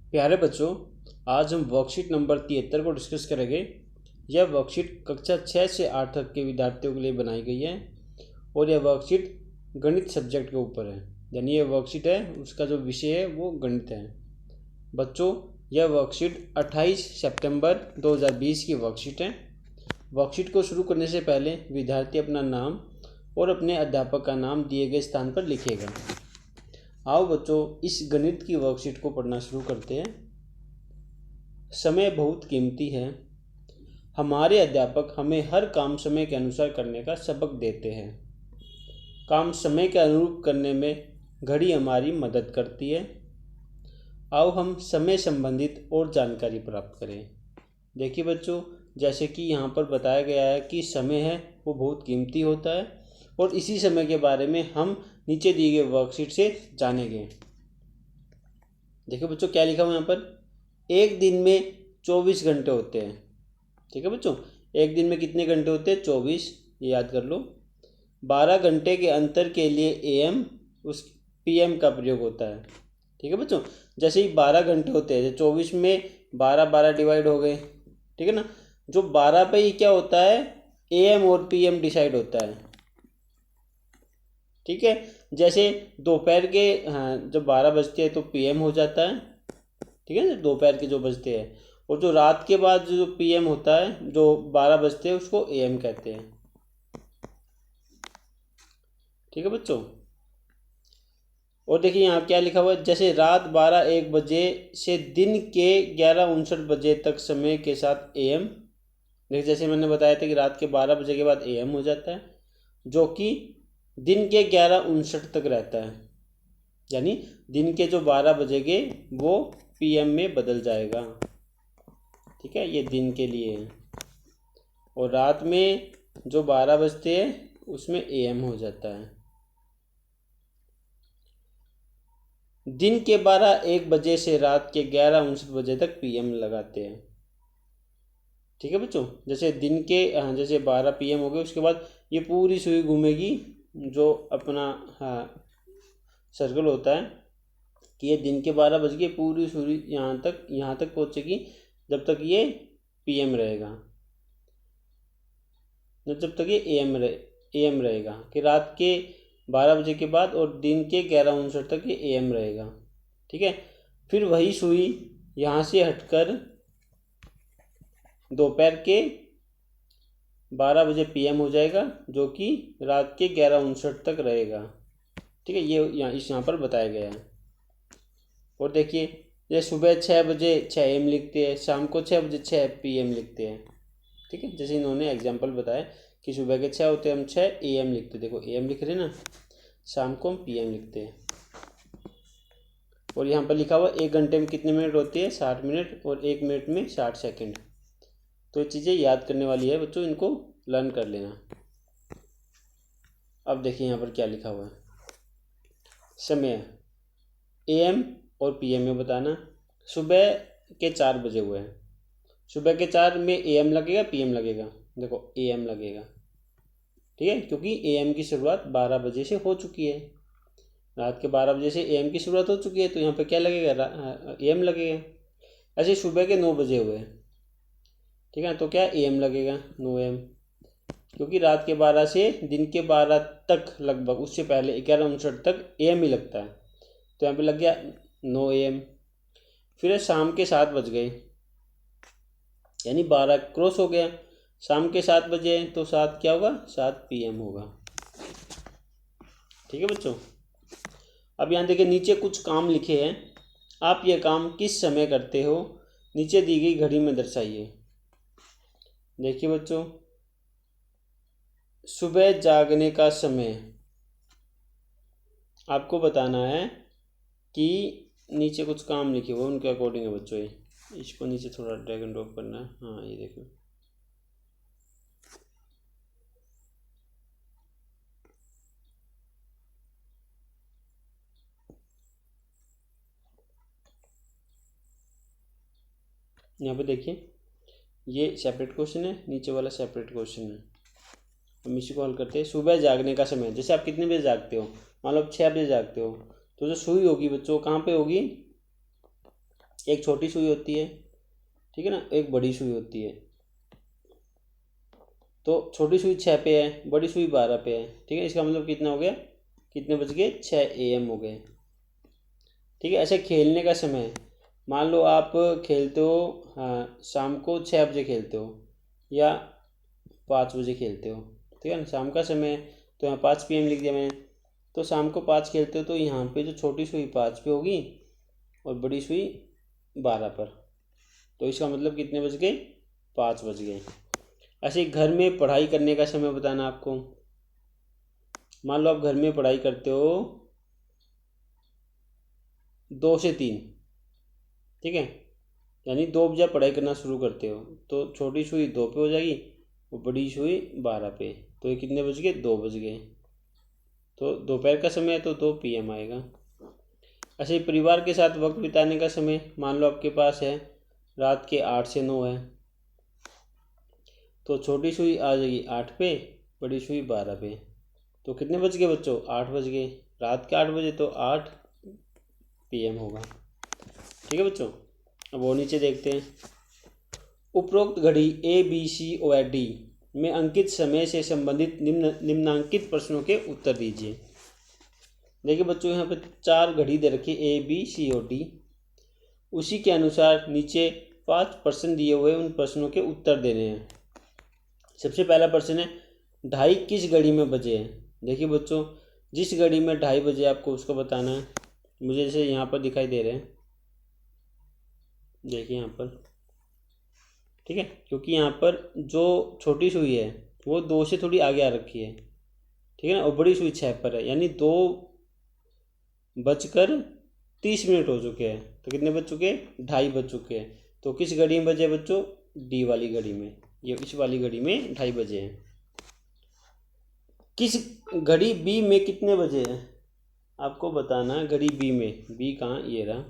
प्यारे बच्चों, आज हम वर्कशीट नंबर 73 को डिस्कस करेंगे। यह वर्कशीट कक्षा 6 से 8 तक के विद्यार्थियों के लिए बनाई गई है और यह वर्कशीट गणित सब्जेक्ट के ऊपर है। यानी यह वर्कशीट है, उसका जो विषय है वो गणित है। बच्चों, यह वर्कशीट 28 सितंबर 2020 की वर्कशीट है। वर्कशीट को शुरू करने से पहले विद्यार्थी अपना नाम और अपने अध्यापक का नाम दिए गए स्थान पर लिखेगा। आओ बच्चों, इस गणित की वर्कशीट को पढ़ना शुरू करते हैं। समय बहुत कीमती है। हमारे अध्यापक हमें हर काम समय के अनुसार करने का सबक देते हैं। काम समय के अनुरूप करने में घड़ी हमारी मदद करती है। आओ हम समय संबंधित और जानकारी प्राप्त करें। देखिए बच्चों, जैसे कि यहाँ पर बताया गया है कि समय है वो बहुत कीमती होता है और इसी समय के बारे में हम नीचे दिए गए वर्कशीट से जानेंगे। देखिए बच्चों, क्या लिखा हुआ यहाँ पर, एक दिन में 24 घंटे होते हैं। ठीक है बच्चों, एक दिन में कितने घंटे होते हैं? 24, ये याद कर लो। 12 घंटे के अंतर के लिए AM उस PM का प्रयोग होता है। ठीक है बच्चों, जैसे ही 12 घंटे होते हैं, 24 में 12 डिवाइड हो गए, ठीक है ना। जो 12 पे ही क्या होता है, AM और PM डिसाइड होता है। ठीक है, जैसे दोपहर के, हाँ, जब 12 बजते हैं तो PM हो जाता है। ठीक है, दोपहर के जो बजते हैं, और जो रात के बाद जो PM होता है, जो 12 बजते हैं, उसको AM कहते हैं। ठीक है बच्चों, और देखिए यहाँ क्या लिखा हुआ है, जैसे रात 12-1 बजे से दिन के 11:59 बजे तक समय के साथ AM। देखिए जैसे मैंने बताया था कि रात के 12 बजे के बाद AM हो जाता है, जो कि दिन के 11:59 तक रहता है। यानी दिन के जो 12 बजेंगे वो PM में बदल जाएगा। ठीक है, ये दिन के लिए है। और रात में जो 12 बजते हैं उसमें AM हो जाता है। दिन के 12-1 बजे से रात के 11:59 बजे तक PM लगाते हैं। ठीक है बच्चों, जैसे दिन के, हाँ, जैसे 12 PM हो गए, उसके बाद ये पूरी सुई घूमेगी, जो अपना, हाँ, सर्कल होता है कि ये दिन के 12 बज गए, पूरी सुई यहाँ तक पहुँचेगी जब तक ये PM रहेगा, जब तक ये AM रहेगा, कि रात के 12 बजे के बाद और दिन के 11:59 तक ये AM रहेगा। ठीक है, फिर वही सुई यहाँ से हटकर दोपहर के 12 बजे PM हो जाएगा, जो कि रात के 11:59 तक रहेगा। ठीक है, ये यहाँ पर बताया गया है। और देखिए, ये सुबह 6 बजे 6 AM लिखते हैं, शाम को 6 बजे 6 PM लिखते हैं। ठीक है, जैसे इन्होंने एग्जाम्पल बताया कि सुबह के 6 होते हैं, हम 6 AM लिखते, देखो AM लिख रहे हैं ना, शाम को हम PM लिखते हैं। और यहाँ पर लिखा हुआ 1 घंटे में कितने मिनट होती है? 60 मिनट, और 1 मिनट में 60 सेकंड। तो ये चीज़ें याद करने वाली है बच्चों, इनको लर्न कर लेना। अब देखिए यहाँ पर क्या लिखा हुआ है, समय AM और PM में बताना। सुबह के 4 बजे हुए हैं, सुबह के 4 में AM लगेगा PM लगेगा? देखो AM लगेगा। ठीक है, क्योंकि AM की शुरुआत 12 बजे से हो चुकी है, रात के 12 बजे से AM की शुरुआत हो चुकी है, तो यहाँ पे क्या लगेगा? AM लगेगा। ऐसे सुबह के 9 बजे हुए, ठीक है, तो क्या AM लगेगा? 9 AM, क्योंकि रात के 12 से दिन के 12 तक लगभग, उससे पहले 11:59 तक AM ही लगता है, तो यहाँ पे लग गया 9 AM। फिर शाम के 7 बज गए, यानी 12 क्रॉस हो गया, शाम के 7 बजे, तो 7 क्या होगा? 7 PM होगा। ठीक है बच्चों, अब यहाँ देखिए नीचे कुछ काम लिखे हैं, आप ये काम किस समय करते हो, नीचे दी गई घड़ी में दर्शाइए। देखिए बच्चों, सुबह जागने का समय आपको बताना है कि नीचे कुछ काम लिखे हुए उनके अकॉर्डिंग है बच्चों। ये इसको नीचे थोड़ा ड्रैग एंड ड्रॉप करना है। हाँ, ये देखो, यहाँ पे देखिए, ये सेपरेट क्वेश्चन है, नीचे वाला सेपरेट क्वेश्चन है। हम इसी को हल करते हैं। सुबह जागने का समय, जैसे आप कितने बजे जागते हो, मान लो 6 बजे जागते हो, तो जो सुई होगी बच्चों कहाँ पे होगी? एक छोटी सुई होती है, ठीक है ना, एक बड़ी सुई होती है। तो छोटी सुई 6 पे है, बड़ी सुई 12 पे है, ठीक है। इसका मतलब कितना हो गया, कितने बज गए, 6 AM हो गए, ठीक है। ऐसे खेलने का समय, मान लो आप खेलते हो, हाँ, शाम को 6 बजे खेलते हो या 5 बजे खेलते हो, ठीक है ना। शाम का समय तो यहाँ 5 PM लिख दिया मैंने। तो शाम को 5 खेलते हो तो यहाँ पे जो छोटी सुई 5 पे होगी और बड़ी सुई 12 पर। तो इसका मतलब कितने बज गए, 5 बज गए। ऐसे ही घर में पढ़ाई करने का समय बताना आपको। मान लो आप घर में पढ़ाई करते हो 2 से 3, ठीक है, यानी 2 बजे पढ़ाई करना शुरू करते हो, तो छोटी सुई 2 पे हो जाएगी और बड़ी सुई 12 पे। तो ये कितने बज गए, 2 बज गए। तो दोपहर का समय है तो 2 PM आएगा। ऐसे ही परिवार के साथ वक्त बिताने का समय, मान लो आपके पास है रात के 8 से 9 है, तो छोटी सुई आ जाएगी 8 पे, बड़ी सुई 12 पे। तो कितने बज गए बच्चों, 8 बज गए। रात के 8 बजे तो 8 PM होगा, ठीक है बच्चों। अब वो नीचे देखते हैं, उपरोक्त घड़ी ABCOD में अंकित समय से संबंधित निम्नांकित प्रश्नों के उत्तर दीजिए। देखिए बच्चों, यहाँ पे 4 घड़ी दे रखी ABCOD, उसी के अनुसार नीचे 5 प्रश्न दिए हुए, उन प्रश्नों के उत्तर देने हैं। सबसे पहला प्रश्न है, 2:30 किस घड़ी में बजे हैं। देखिए बच्चों, जिस घड़ी में 2:30 बजे आपको उसको बताना है। मुझे जैसे यहाँ पर दिखाई दे रहे हैं, देखिए यहाँ पर, ठीक है, क्योंकि यहाँ पर जो छोटी सुई है वो 2 से थोड़ी आगे आ रखी है, ठीक है ना, और बड़ी सुई 6 पर है, यानी 2:30 हो चुके हैं। तो कितने बज चुके हैं, 2:30 बज चुके हैं। तो किस घड़ी में बजे बच्चों, डी वाली घड़ी में, ये इस वाली घड़ी में 2:30 बजे हैं। किस घड़ी बी में कितने बजे हैं, आपको बताना है। घड़ी बी में, बी कहाँ, ये रहा,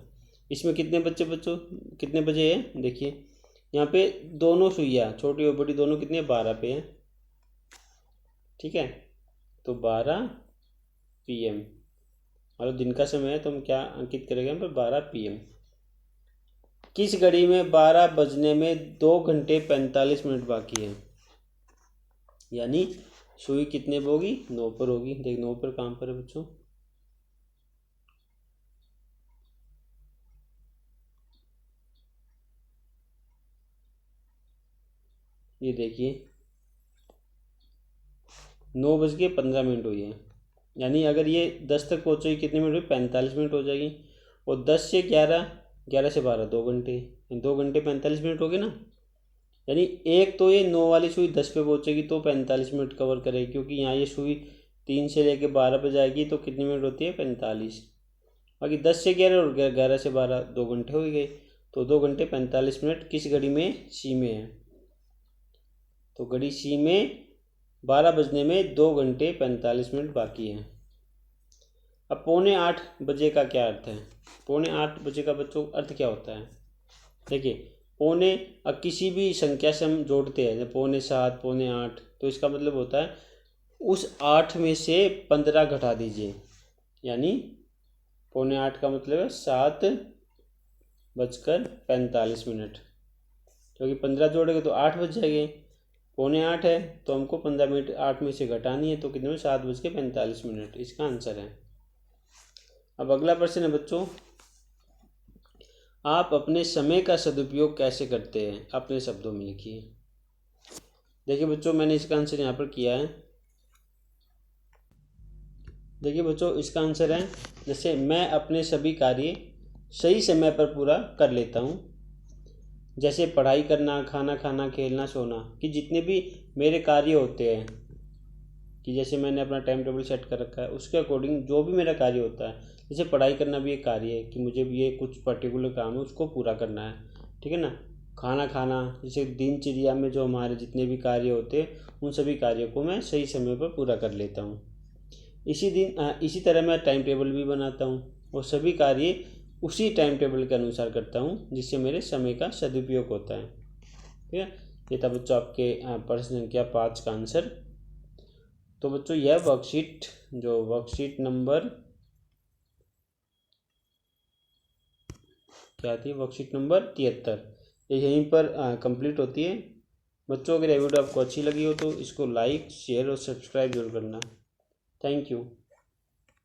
इसमें कितने बच्चों कितने बजे हैं। देखिए यहाँ पे दोनों सुइयाँ, छोटी और बड़ी दोनों, कितने, 12 पे हैं, ठीक है। तो 12 PM, मतलब दिन का समय है, तो हम क्या अंकित करेंगे यहाँ पर, 12 PM। किस घड़ी में 12 बजने में 2 घंटे 45 मिनट बाकी है, यानी सुई कितने पर होगी, 9 पर होगी। देख 9 पर कहाँ पर है बच्चों, ये देखिए 9:15 हुई है, यानी अगर ये 10 तक पहुँचेगी कितने मिनट हुई, 45 मिनट हो जाएगी। और 10 से 11, 11 से 12, 2 घंटे, 2 घंटे 45 मिनट हो गए ना। यानी एक तो ये 9 वाली सुई 10 पे पहुँचेगी तो 45 मिनट कवर करेगी, क्योंकि यहाँ ये सुई 3 से लेके 12 पे जाएगी, तो कितनी मिनट होती है, 45। बाकी 10 से 11 और 11 से 12, 2 घंटे हो गए। तो 2 घंटे 45 मिनट किस घड़ी में, सी में है। तो घड़ी सी में 12 बजने में 2 घंटे 45 मिनट बाकी है। अब 7:45 का क्या अर्थ है, 7:45 का बच्चों अर्थ क्या होता है। देखिए पौने, अब किसी भी संख्या से हम जोड़ते हैं, जैसे 7:45, 7:45, तो इसका मतलब होता है उस 8 में से 15 घटा दीजिए, यानी 7:45 का मतलब है 7:45, क्योंकि 15 जोड़ेंगे तो 8 बज जाएंगे। 7:45 है तो हमको 15 मिनट 8 में से घटानी है, तो कितने में, 7:45, इसका आंसर है। अब अगला प्रश्न है बच्चों, आप अपने समय का सदुपयोग कैसे करते हैं, अपने शब्दों में लिखिए। देखिए बच्चों, मैंने इसका आंसर यहाँ पर किया है। देखिए बच्चों, इसका आंसर है, जैसे मैं अपने सभी कार्य सही समय पर पूरा कर लेता हूँ, जैसे पढ़ाई करना, खाना खाना, खेलना, सोना, कि जितने भी मेरे कार्य होते हैं, कि जैसे मैंने अपना टाइम टेबल सेट कर रखा है, उसके अकॉर्डिंग जो भी मेरा कार्य होता है, जैसे पढ़ाई करना भी एक कार्य है कि मुझे भी ये कुछ पर्टिकुलर काम है उसको पूरा करना है, ठीक है ना। खाना खाना, जैसे दिनचर्या में जो हमारे जितने भी कार्य होते हैं उन सभी कार्यों को मैं सही समय पर पूरा कर लेता हूँ। इसी तरह मैं टाइम टेबल भी बनाता हूँ और सभी कार्य उसी टाइम टेबल के अनुसार करता हूँ, जिससे मेरे समय का सदुपयोग होता है, ठीक है। ये था बच्चों आपके प्रश्न संख्या 5 का आंसर। तो बच्चों यह वर्कशीट नंबर क्या आती है, वर्कशीट नंबर 73। ये यहीं पर कंप्लीट होती है। बच्चों, अगर ये वीडियो आपको अच्छी लगी हो तो इसको लाइक शेयर और सब्सक्राइब जरूर करना। Thank you.